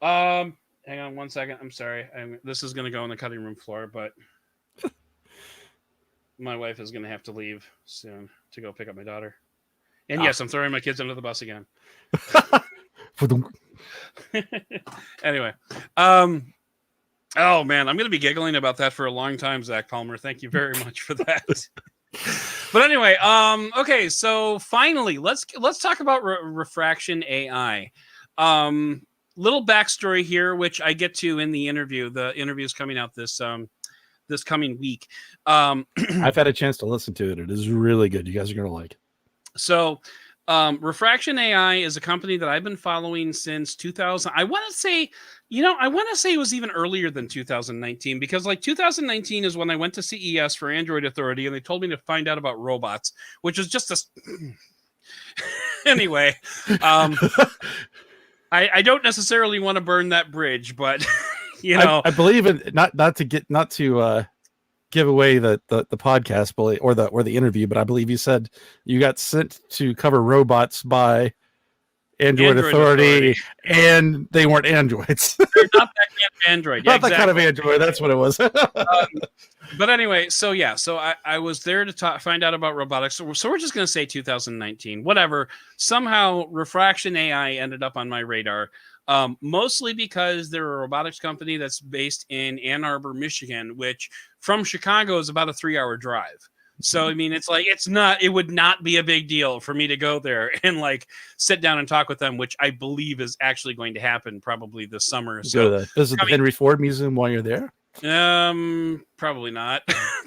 hang on one second. I'm sorry. This is going to go on the cutting room floor, but my wife is going to have to leave soon to go pick up my daughter. And yes, I'm throwing my kids under the bus again. Anyway, oh man, I'm going to be giggling about that for a long time, Zach Palmer. Thank you very much for that. But anyway, okay, so finally, let's talk about Refraction AI. Little backstory here, which I get to in the interview. The interview is coming out this coming week. I've had a chance to listen to it. It is really good. You guys are going to like it. So, Refraction AI is a company that I've been following since 2000. I want to say it was even earlier than 2019, because like 2019 is when I went to CES for Android Authority, and they told me to find out about robots, which is just a anyway. I don't necessarily want to burn that bridge, but you know, I believe in not to give away the podcast or the interview, but I believe you said you got sent to cover robots by Android Authority, and they weren't androids. They're not that kind of Android. Yeah, not that kind of Android. That's what it was. But anyway, so yeah, so I was there to find out about robotics. So we're just going to say 2019, whatever. Somehow Refraction AI ended up on my radar. Mostly because they're a robotics company that's based in Ann Arbor, Michigan, which from Chicago is about a 3-hour drive. So, I mean, it's like, it would not be a big deal for me to go there and like sit down and talk with them, which I believe is actually going to happen probably this summer. So visit the Henry Ford Museum while you're there. Probably not,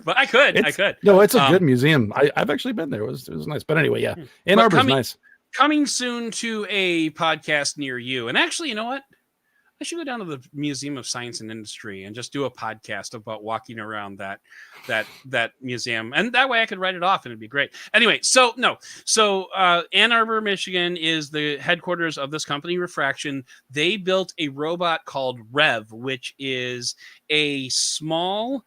but I could. No, it's a good museum. I've actually been there. It was nice. But anyway, yeah, Ann Arbor's nice. Coming soon to a podcast near you. And actually, you know what? I should go down to the Museum of Science and Industry and just do a podcast about walking around that museum. And that way I could write it off and it'd be great. Anyway, so Ann Arbor, Michigan is the headquarters of this company, Refraction. They built a robot called Rev, which is a small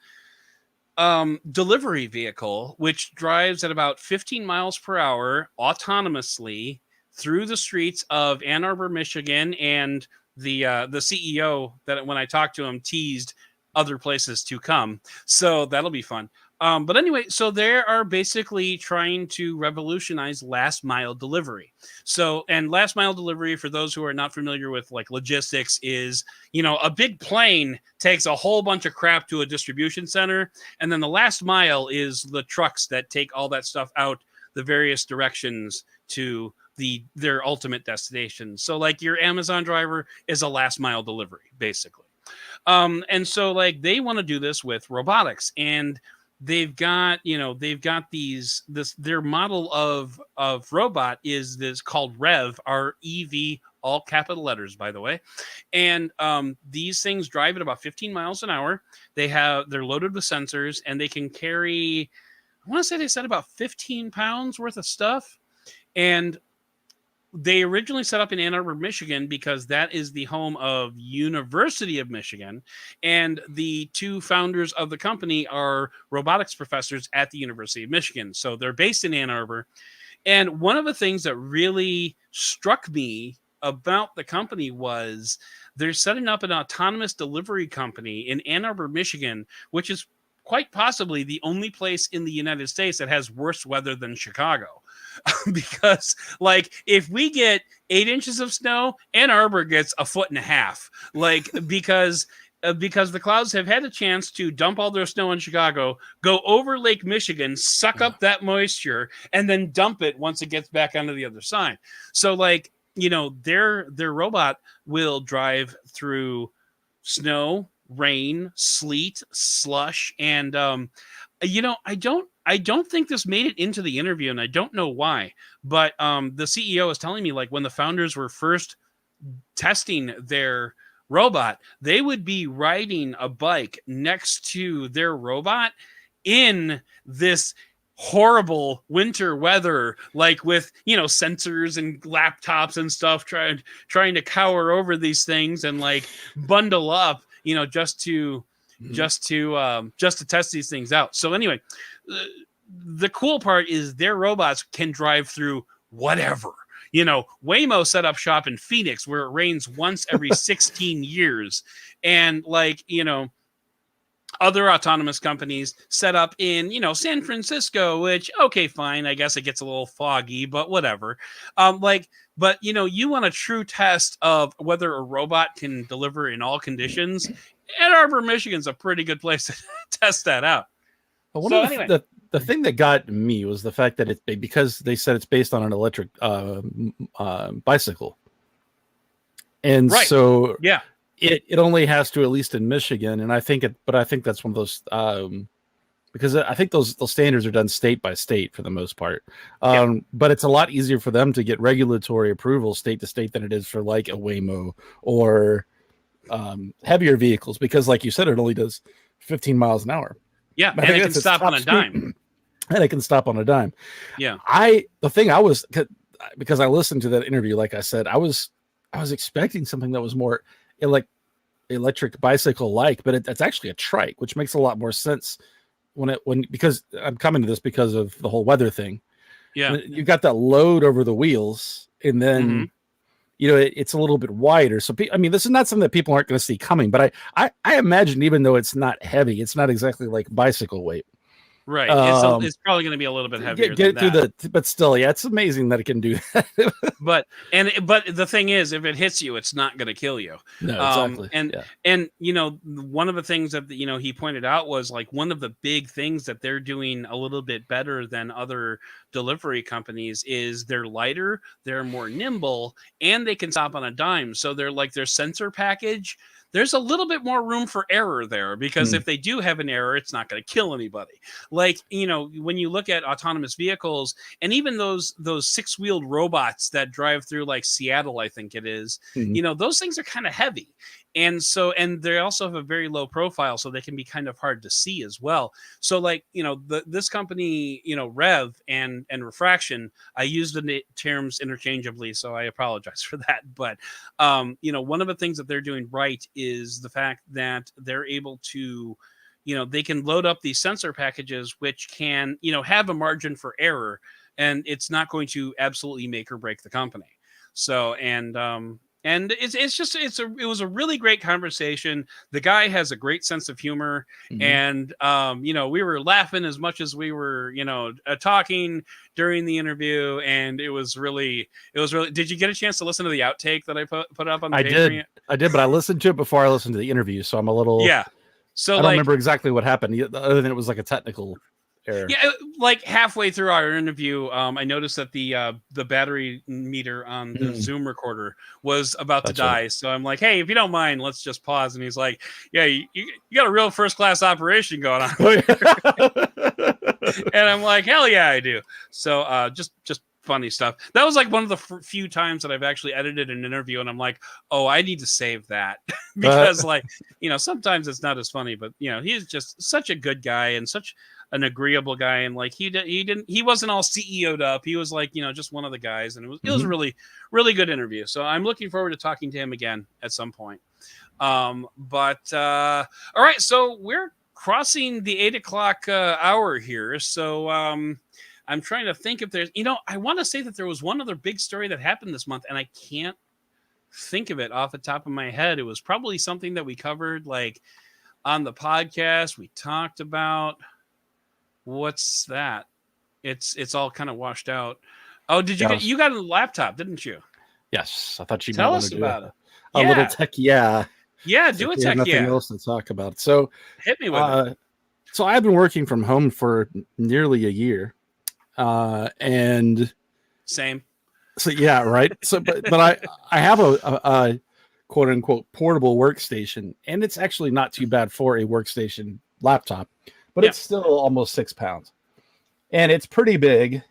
delivery vehicle, which drives at about 15 miles per hour autonomously through the streets of Ann Arbor, Michigan. And the CEO that when I talked to him teased other places to come. So that'll be fun. But anyway, so they are basically trying to revolutionize last mile delivery. So, and last mile delivery, for those who are not familiar with like logistics, is, you know, a big plane takes a whole bunch of crap to a distribution center. And then the last mile is the trucks that take all that stuff out the various directions to their ultimate destination. So like your Amazon driver is a last mile delivery, basically. And so like they want to do this with robotics, and they've got their model of robot is this called Rev, R-E-V, all capital letters, by the way. And these things drive at about 15 miles an hour. They're loaded with sensors, and they can carry, I want to say they said about 15 pounds worth of stuff. And they originally set up in Ann Arbor, Michigan, because that is the home of University of Michigan. And the two founders of the company are robotics professors at the University of Michigan. So they're based in Ann Arbor. And one of the things that really struck me about the company was they're setting up an autonomous delivery company in Ann Arbor, Michigan, which is quite possibly the only place in the United States that has worse weather than Chicago. Because like if we get 8 inches of snow, Ann Arbor gets 1.5 feet. Like because the clouds have had a chance to dump all their snow in Chicago, go over Lake Michigan, suck up that moisture, and then dump it once it gets back onto the other side. So like, you know, their robot will drive through snow, rain, sleet, slush, and you know, I don't think this made it into the interview, and I don't know why. But the CEO is telling me, like, when the founders were first testing their robot, they would be riding a bike next to their robot in this horrible winter weather, like with, you know, sensors and laptops and stuff, trying to cower over these things and like bundle up. just to test these things out. So anyway, the cool part is their robots can drive through whatever. Waymo set up shop in Phoenix where it rains once every 16 years. And other autonomous companies set up in, San Francisco, which, okay, fine. I guess it gets a little foggy, but whatever. But you want a true test of whether a robot can deliver in all conditions. Ann Arbor, Michigan's a pretty good place to test that out. Well, the thing that got me was the fact that because they said it's based on an electric bicycle. And right. So yeah, it only has to, at least in Michigan. And I think that's one of those, because I think those standards are done state by state for the most part. But it's a lot easier for them to get regulatory approval state to state than it is for like a Waymo or heavier vehicles, because like you said, it only does 15 miles an hour. Yeah, and it can stop on a dime. And it can stop on a dime. Yeah. Because I listened to that interview, like I said, I was expecting something that was more electric bicycle like, but it's actually a trike, which makes a lot more sense because I'm coming to this because of the whole weather thing. Yeah. You've got that load over the wheels, and then it's a little bit wider. So this is not something that people aren't going to see coming, but I imagine, even though it's not heavy, it's not exactly like bicycle weight. Right. It's probably going to be a little bit heavier. But still, yeah, it's amazing that it can do that. but the thing is, if it hits you, it's not going to kill you. No, exactly. And one of the things that he pointed out was like one of the big things that they're doing a little bit better than other delivery companies is they're lighter, they're more nimble, and they can stop on a dime. So they're like their sensor package. There's a little bit more room for error there, because if they do have an error, it's not going to kill anybody. Like, when you look at autonomous vehicles, and even those 6-wheeled robots that drive through like Seattle, I think it is, those things are kind of heavy. And they also have a very low profile, so they can be kind of hard to see as well. So like, this company, Rev and Refraction, I use the terms interchangeably, so I apologize for that. But, one of the things that they're doing right is the fact that they're able to, they can load up these sensor packages, which can, have a margin for error, and it's not going to absolutely make or break the company. So, and it was a really great conversation. The guy has a great sense of humor, and we were laughing as much as we were talking during the interview, and it was really. Did you get a chance to listen to the outtake that I put up on the page? I did, but I listened to it before I listened to the interview, so I'm a little So I don't remember exactly what happened, other than it was like a technical error. Yeah, like halfway through our interview, I noticed that the battery meter on the Zoom recorder was about to die. Right. So I'm like, hey, if you don't mind, let's just pause. And he's like, yeah, you got a real first-class operation going on. And I'm like, hell yeah, I do. So just funny stuff. That was like one of the few times that I've actually edited an interview, and I'm like, oh, I need to save that because sometimes it's not as funny, but he's just such a good guy and such an agreeable guy, and like he wasn't all CEO'd up. He was like just one of the guys, and it was a really, really good interview. So I'm looking forward to talking to him again at some point. All right, so we're crossing the 8 o'clock hour here. So I'm trying to think if there's I want to say that there was one other big story that happened this month, and I can't think of it off the top of my head. It was probably something that we covered like on the podcast. We talked about. What's that? It's all kind of washed out. Oh, did you got a laptop, didn't you? Yes, I thought you tell us about it. A little tech, yeah, do a tech, nothing else to talk about. So hit me with it. So I've been working from home for nearly a year, and same. So yeah, right. So but I have a quote unquote portable workstation, and it's actually not too bad for a workstation laptop. But it's still almost 6 pounds, and it's pretty big.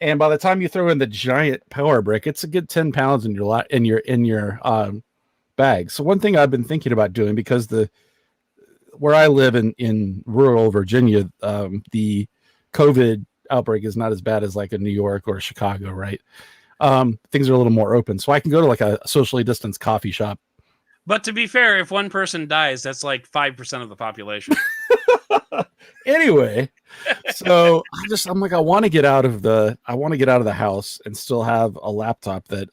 And by the time you throw in the giant power brick, it's a good 10 pounds in your bag. So one thing I've been thinking about doing, because where I live in rural Virginia, the COVID outbreak is not as bad as like in New York or Chicago, right? Things are a little more open, so I can go to like a socially distanced coffee shop But to be fair, if one person dies, that's like 5% of the population. Anyway, so I'm like, I want to get out of the house and still have a laptop that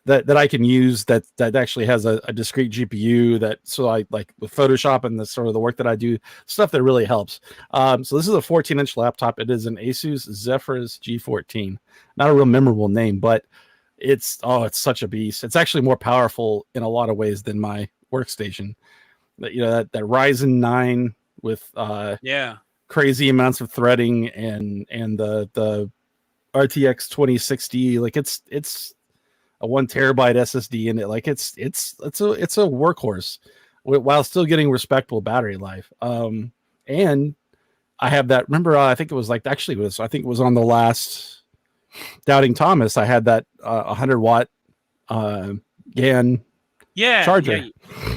that I can use that actually has a discrete GPU that, so I like with Photoshop and the sort of the work that I do, stuff that really helps. So this is a 14-inch laptop. It is an Asus Zephyrus G14. Not a real memorable name, but it's such a beast. It's actually more powerful in a lot of ways than my workstation. That that Ryzen 9 with crazy amounts of threading and the RTX 2060, like it's a 1 terabyte SSD in it. Like it's a workhorse while still getting respectable battery life. And I have that. Remember, I think it was like I think it was on the last Doubting Thomas. I had that 100-watt GAN charger.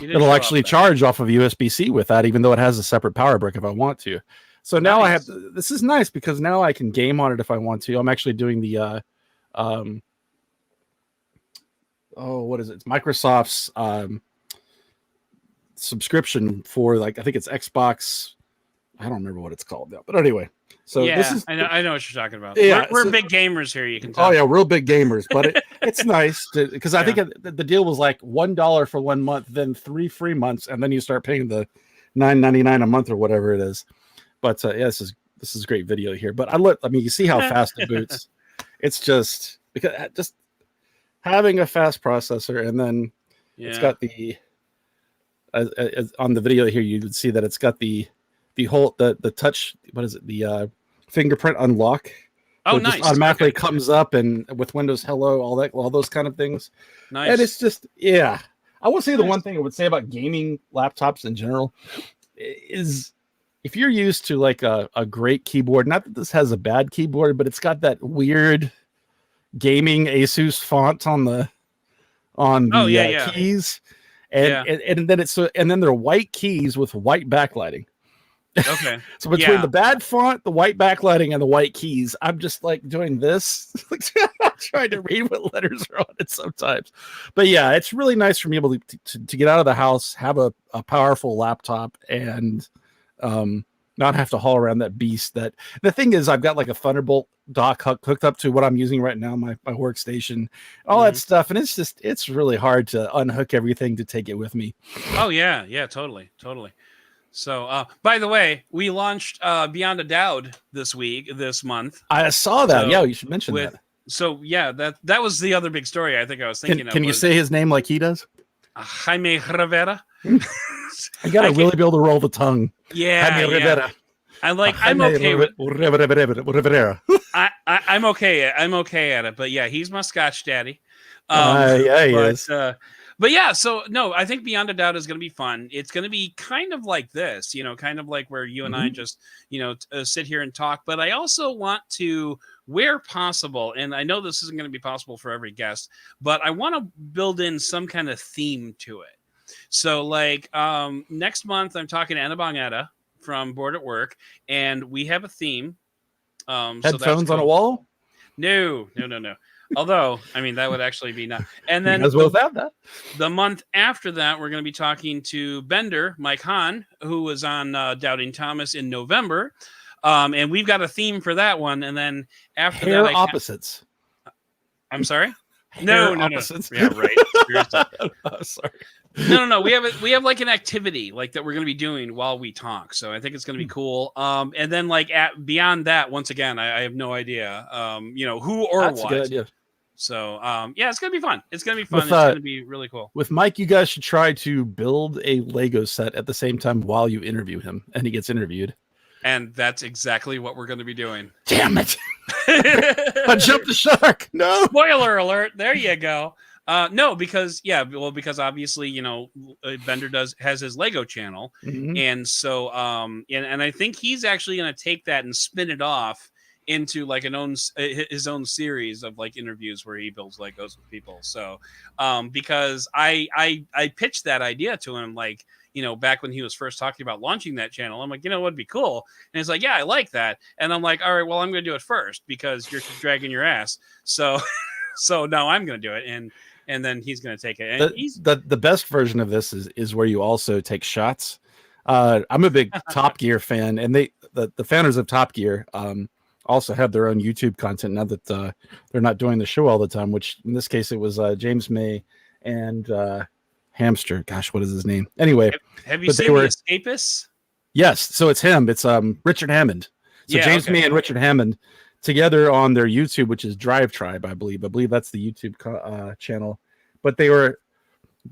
It'll actually charge off of USB-C with that, even though it has a separate power brick if I want to. So now I have. This is nice because now I can game on it if I want to. I'm actually doing the what is it? It's Microsoft's subscription for, like, I think it's Xbox. I don't remember what it's called now, but anyway. So this is, I know what you're talking about. Yeah, we're big gamers here. You can tell. Oh yeah, real big gamers. But it's nice because I think the deal was like $1 for 1 month, then 3 free months, and then you start paying the $9.99 a month or whatever it is. But this is great video here. But you see how fast it boots. It's just because having a fast processor, and then it's got the on the video here, you would see that it's got the whole the touch, what is it, the fingerprint unlock. Oh, so it nice. just automatically comes up, and with Windows Hello, all those kind of things. Nice. And it's just, I would say the one thing I would say about gaming laptops in general is, if you're used to like a great keyboard, not that this has a bad keyboard, but it's got that weird gaming Asus font on the keys, and then they're white keys with white backlighting. Okay. So between the bad font, the white backlighting, and the white keys, I'm just like doing this, trying to read what letters are on it sometimes. But yeah, it's really nice for me able to get out of the house, have a powerful laptop, and not have to haul around that beast. That the thing is, I've got like a Thunderbolt dock hooked up to what I'm using right now, my workstation, all that stuff, and it's really hard to unhook everything to take it with me. Oh yeah, totally. So, by the way, we launched Beyond a Doubt this month. I saw that. So, you should mention that. So yeah, that was the other big story I think I was thinking of. Can you say his name like he does? Jaime Rivera. You gotta really be able to roll the tongue. Yeah, Jaime Rivera. I'm okay with Rivera. I'm okay at it, but yeah, he's my Scotch daddy. He is. But yeah, so no, I think Beyond a Doubt is going to be fun. It's going to be kind of like this, kind of like where you and I just, sit here and talk. But I also want to, where possible, and I know this isn't going to be possible for every guest, but I want to build in some kind of theme to it. So like next month, I'm talking to Anna Bongetta from Board at Work, and we have a theme. Headphones on a wall? No. Although, I mean, that would actually be not. And then as well have that. The month after that, we're going to be talking to Bender, Mike Hahn, who was on Doubting Thomas in November. And we've got a theme for that one. And then after that, opposites. I'm sorry? No. Opposites. Yeah, right. Oh, sorry. No. We have like an activity like that we're going to be doing while we talk. So I think it's going to be cool. And then like beyond that, once again, I have no idea, who or That's what. A good idea. So, it's going to be fun. It's going to be fun. It's going to be really cool. With Mike, you guys should try to build a Lego set at the same time while you interview him and he gets interviewed. And that's exactly what we're going to be doing. Damn it. I jumped the shark. No. Spoiler alert. There you go. No, because obviously, Bender has his Lego channel. Mm-hmm. And so, and I think he's actually going to take that and spin it off into like his own series of like interviews where he builds Legos with people. So, because I pitched that idea to him, like, back when he was first talking about launching that channel, I'm like, what'd be cool? And he's like, yeah, I like that. And I'm like, all right, well, I'm going to do it first because you're dragging your ass. So now I'm going to do it. And and then he's going to take it. And The best version of this is where you also take shots. I'm a big Top Gear fan, and the founders of Top Gear also have their own YouTube content now that they're not doing the show all the time, which in this case it was James May and Hamster. Gosh, what is his name? Anyway, have you seen The Escapists? Yes, so it's him. It's Richard Hammond. So yeah, James May and Richard Hammond together on their YouTube, which is Drive Tribe, I believe. I believe that's the YouTube channel. But they were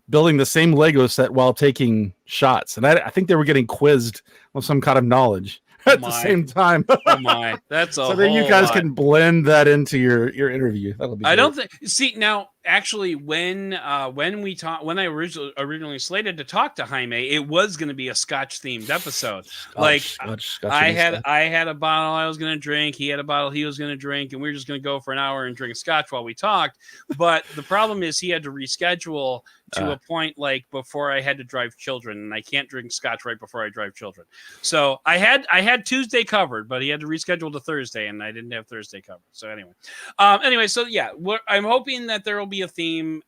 building the same Lego set while taking shots, and I think they were getting quizzed on some kind of knowledge at the same time. Oh my, that's a so then you guys can blend that into your interview. That'll be. I don't think. See now, actually, when I originally slated to talk to Jaime, it was going to be a Scotch themed episode. Scotch I had a bottle I was going to drink. He had a bottle he was going to drink, and we were just going to go for an hour and drink Scotch while we talked. But the problem is he had to reschedule to a point like before I had to drive children, and I can't drink Scotch right before I drive children. So I had Tuesday covered, but he had to reschedule to Thursday, and I didn't have Thursday covered. So anyway, so yeah, I'm hoping that there will be a theme.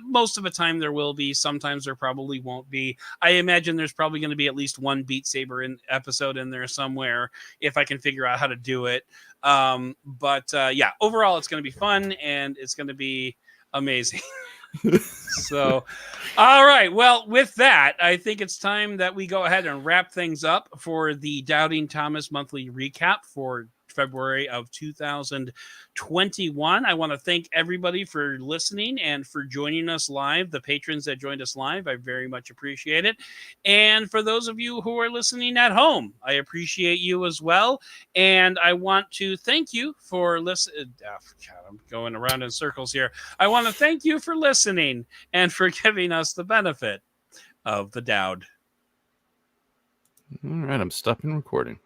Most of the time there will be. Sometimes there probably won't be. I imagine there's probably going to be at least one Beat Saber episode in there somewhere if I can figure out how to do it. But overall it's going to be fun and it's going to be amazing. So, all right. Well, with that, I think it's time that we go ahead and wrap things up for the Doubting Thomas monthly recap for February of 2021. I want to thank everybody for listening and for joining us live. The patrons that joined us live, I very much appreciate it. And for those of you who are listening at home, I appreciate you as well. And I want to thank you for listening. Oh, God, I'm going around in circles here. I want to thank you for listening and for giving us the benefit of the doubt. All right, I'm stopping recording.